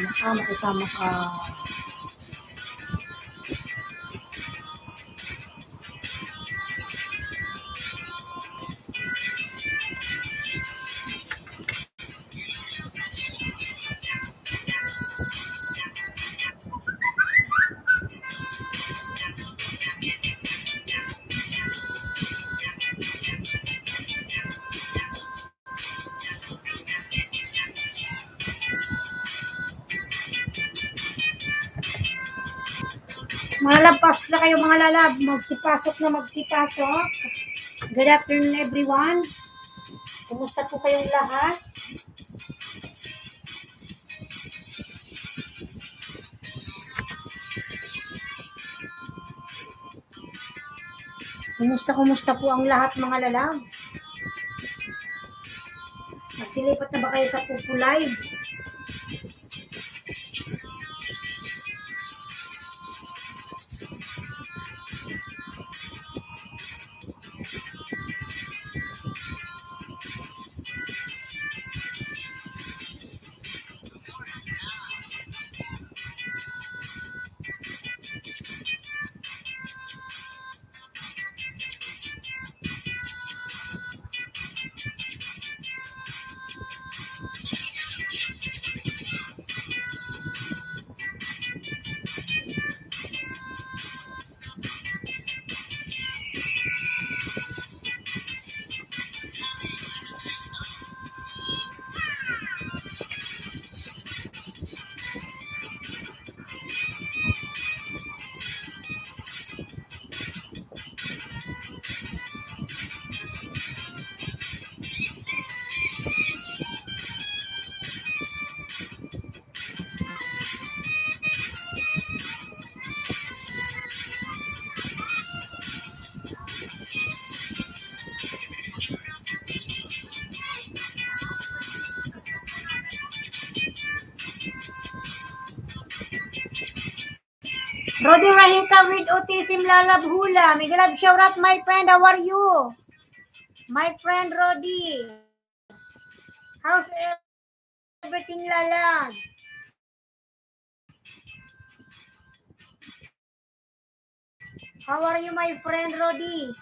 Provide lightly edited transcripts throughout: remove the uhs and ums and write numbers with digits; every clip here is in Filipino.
makisama ka. Mga lampas na kayo mga lalab, magsipasok na magsipasok. Good afternoon everyone. Kumusta po kayong lahat? Kumusta po ang lahat mga lalab? Nagsilipat na ba kayo sa Pupu Live? Rodi Rahita with Autism Lalabhula. Mega love shout out my friend. How are you? My friend Rodi. How's everything Lalab? How are you my friend Rodi?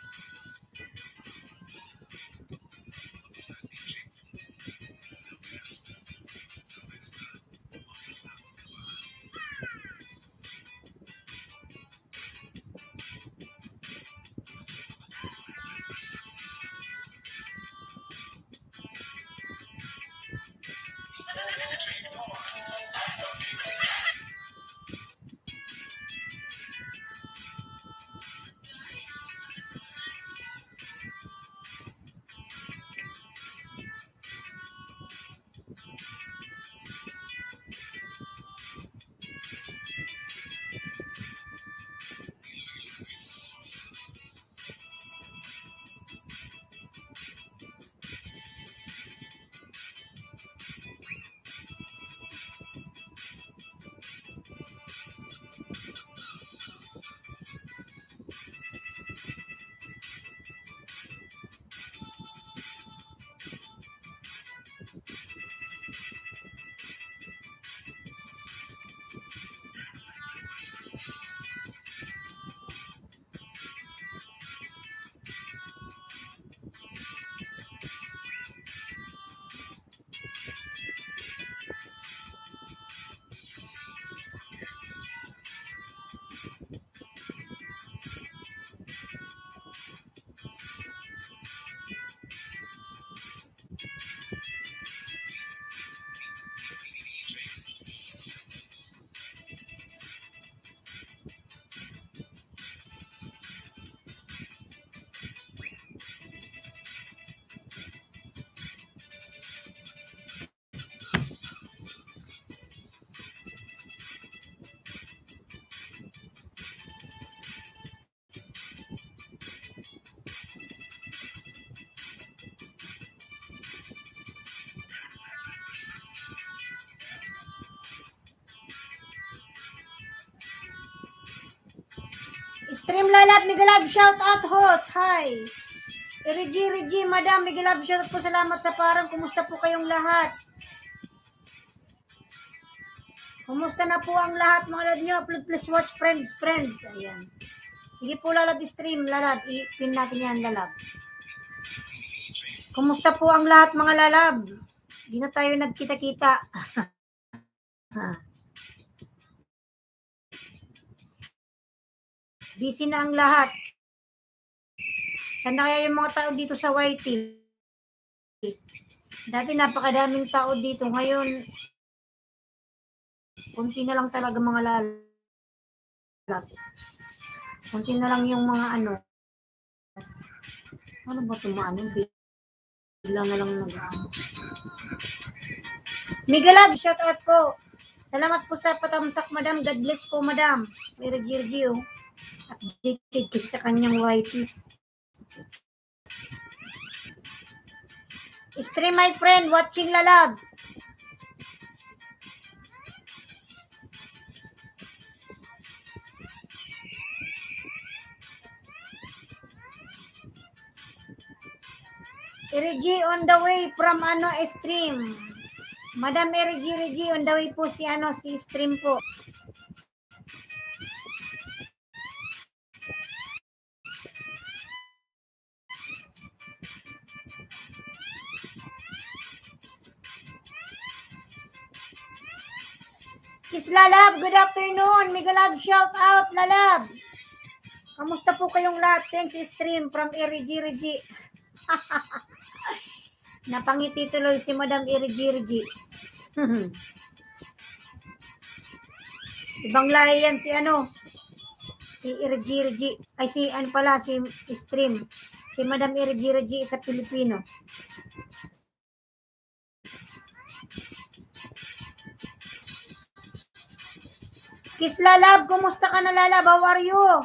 Stream Lalat, mega love shout out host. Hi. Regi, madam, mega love shout out po. Salamat sa parang. Kumusta po kayong lahat? Kumusta na po ang lahat mga love nyo? Please watch friends. Ayan. Sige po lalab stream, lalab. I-pin natin yan lalab. Kumusta po ang lahat mga lalab? Hindi na tayo nagkita-kita. Busy na ang lahat. Saan na kaya yung mga tao dito sa YT? Dati napakadaming tao dito. Ngayon, kunti na lang talaga mga lalab. Kunti na lang yung mga ano. Ano ba tumaan? Bigla na lang nag-ano. Migalab, shout out po. Salamat po sa patamsak, madam. God bless po, madam. Mary Giorgio. Updated sa kanyang YT. Stream my friend, watching lalabs. Erigi on the way from stream. Madam Erigi on the way po si stream po. Kiss Lalab, good afternoon. Migalab, shout out Lalab. Kamusta po kayong lahat? Thanks stream from Erigi. Napangiti tuloy si Madam Erigi. Ibang lahi yan si Erigi. Ay si stream. Si Madam Erigi sa Pilipino. Kiss Lalab, kumusta ka na Lalab? How are you?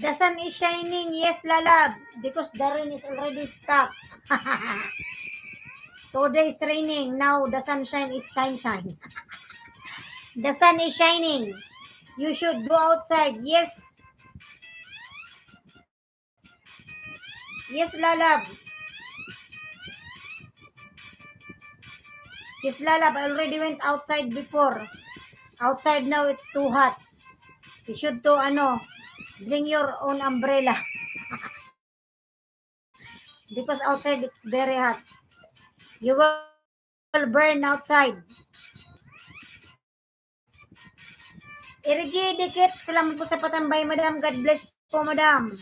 The sun is shining, yes Lalab, because the rain is already stopped. 2 days raining, now the sunshine is shine. The sun is shining. You should go outside, yes. Yes Lalab. Yes Lalab, I already went outside before. Outside now it's too hot. You should bring your own umbrella. Because outside it's very hot. You will burn outside. Erigi Dikit, salamat po sa patambay, madam. God bless po, madam.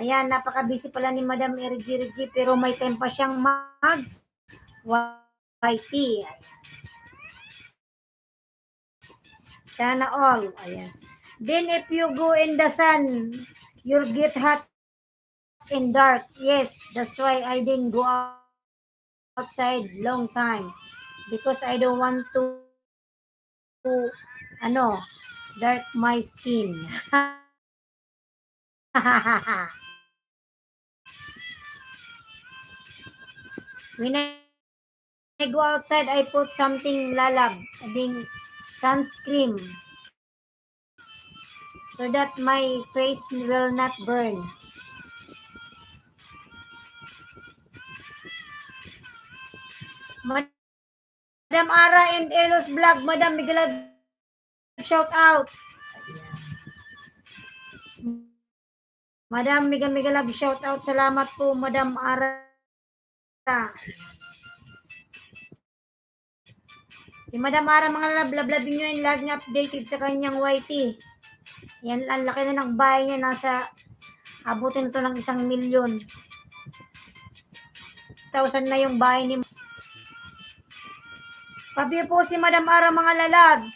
Ayan, napaka-busy pala ni Madam Erigi, pero may time pa siyang mag-YT. Sana all. Ayan. Then if you go in the sun, you'll get hot and dark. Yes, that's why I didn't go outside long time. Because I don't want to dark my skin. When I go outside, I put something Lalab, sunscreen, so that my face will not burn. Madam Ara and Elos Vlog, Madam Migalab, shout out. Madam Migalab, shout out. Salamat po, Madam Ara. Si Madam Ara, mga lablabin nyo yung laging updated sa kanyang YT. Yan, ang laki na ng bahay niya. Abutin ito ng 1 milyon. 1,000 na yung bahay ni Pabi po si Madam Ara, mga lalabs.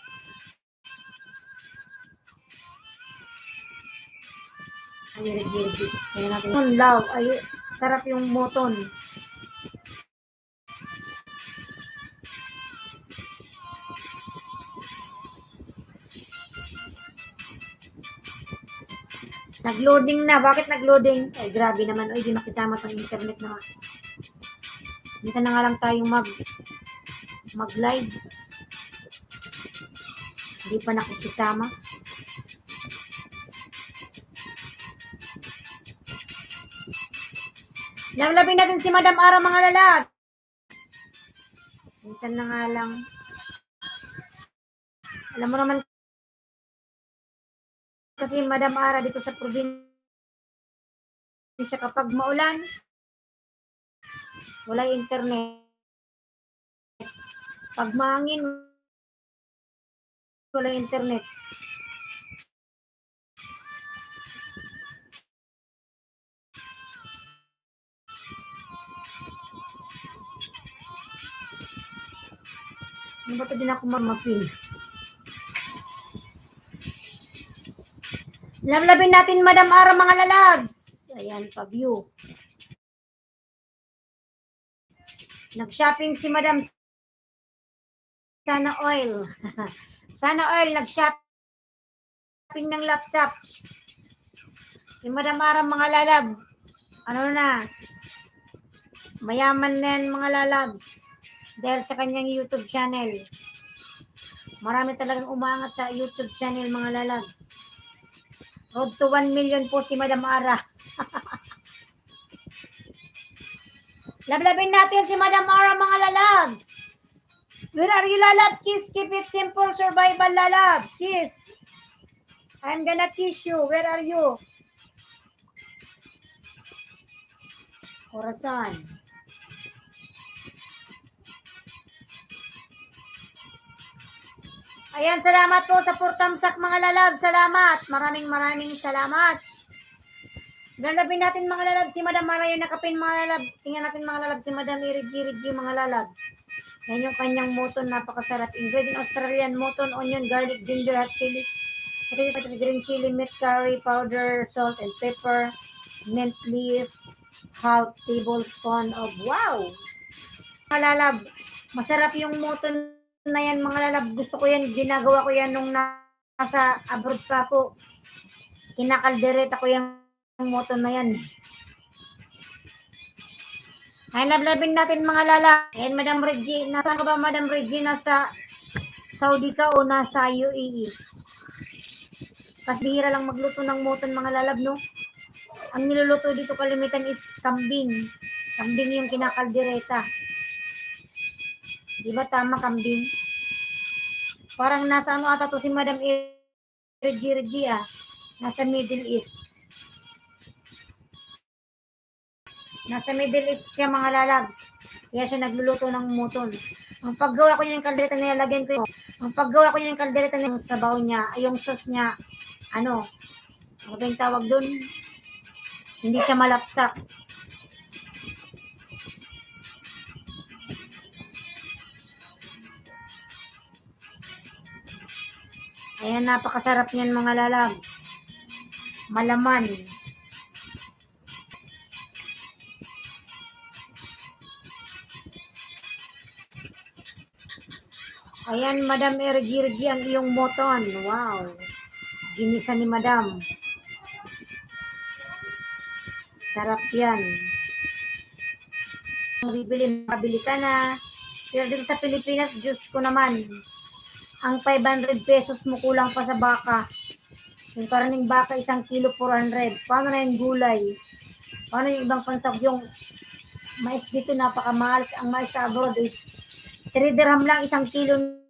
Ayan natin. Love. Ay, sarap yung moton. Nag-loading na. Bakit nag-loading? Ay, grabe naman. Ay, di makisama tong internet naman. Minsan na nga lang tayong mag-live. Hindi pa nakikisama. Lablabin natin si Madam Ara, mga lalag. Minsan na nga lang. Alam mo naman kasi Madam Ara dito sa probinsya kapag maulan, wala internet. Pag mahangin, wala internet. Ano ba ito din ako mamapil? Lablabin natin Madam Ara, mga lalags. Ayan, pa-view. Nag-shopping si Madam Sana Oil. Sana Oil, nag-shopping ng laptop. Si Madam Ara, mga lalab. Ano na? Mayaman na yan, mga lalab. Dahil sa kanyang YouTube channel. Marami talagang umangat sa YouTube channel, mga lalab. Road to 1 million po si Madam Ara. Lablabin natin si Madam Ara, mga lalab. Where are you, lalab? Kiss, keep it simple, survival, lalab. Kiss. I'm gonna kiss you. Where are you? Corazon. Ayan, salamat po sa purtamsak, mga lalab. Salamat. Maraming salamat. Lalabin natin, mga lalab, si Madam Ara yung nakapin, mga lalab. Tingnan natin, mga lalab, si Madam Irigi, mga lalab. Yan yung kanyang moton, napakasarap. Ingredient: Australian moton, onion, garlic, ginger, hot chilies. Ito yung green chili, mint curry powder, salt and pepper, mint leaf, half tablespoon of wow. Mga lalab, masarap yung moton na yan, mga lalab. Gusto ko yan, ginagawa ko yan nung nasa abroad pa ako. Kinakaldereta ko yung moton na yan. Ay, lablabin natin, mga lalab. Ayan, Madam Reggie, nasaan ka ba, Madam Reggie? Nasa Saudi ka o nasa UAE? Kasi bihira lang magluto ng moton, mga lalab, no? Ang niluluto dito kalimitan is kambing. Kambing yung kinakaldereta. Di ba tama, kambing? Parang nasa ano ata to si Madam Reggie, nasa Middle East. Nasa Middle East siya, mga lalab. Kaya siya nagluluto ng moton. Ang paggawa ko niya yung kaldereta, nilalagyan ko yung kaldereta niya, yung sabaw niya, yung sauce niya, ano ba yung tawag doon? Hindi siya malapsak. Ayan, napakasarap niyan, mga lalab. Malaman. Ayan, Madam Ergirgi, ang iyong moton. Wow. Ginisa ni Madam. Sarap yan. Makabili ka na. Pero dito sa Pilipinas, Diyos ko naman, ang 500 pesos mo kulang pa sa baka. Yung karning baka, 1 kilo 400. Paano na yung gulay? Paano yung ibang pansag? Yung mais dito, napakamahal. Ang mais sa abroad is 3 dirham lang 1 kilo